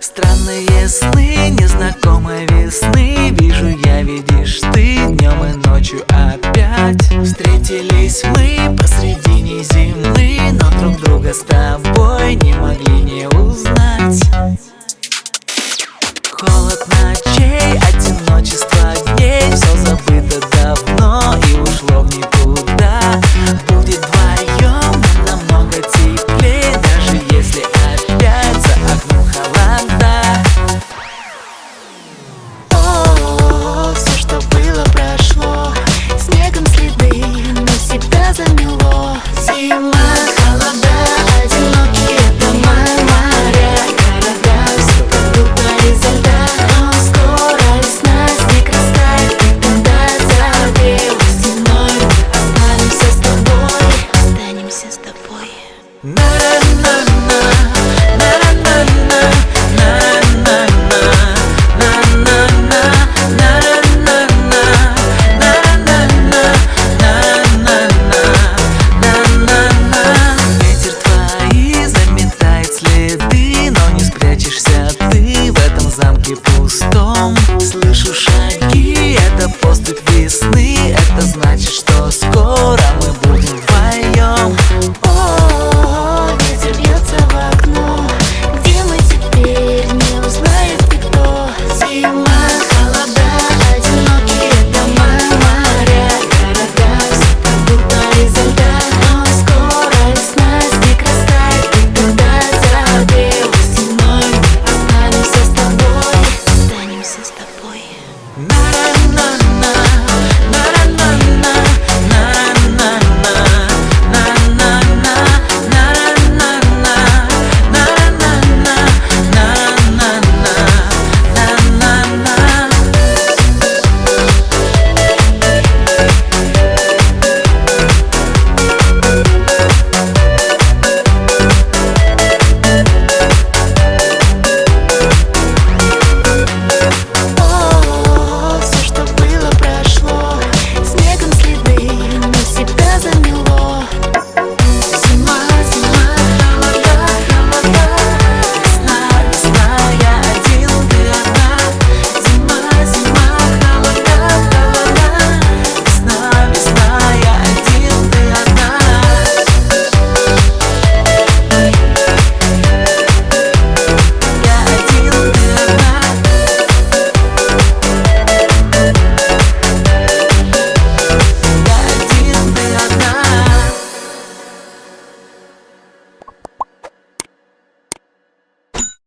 Странные сны, незнакомой весны. Вижу я, видишь ты, днем и ночью опять. Встретились мы посредине зимы, но друг друга с тобой не могли не узнать. Холод ночей, одиночество дней, все забыто давно и ушло в никуда. Будет вдвоем намного теплее, даже если опять за окном холода. О, все, что было, прошло, снегом следы на себя замело. Зима, холода, одинокие дома, моря, города, все как будто изо льда. Но скоро весна, снег растает, и тогда забелой стеной мы останемся с тобой, останемся с тобой. Ветер твои заметает следы, но не спрячешься ты в этом замке пустой.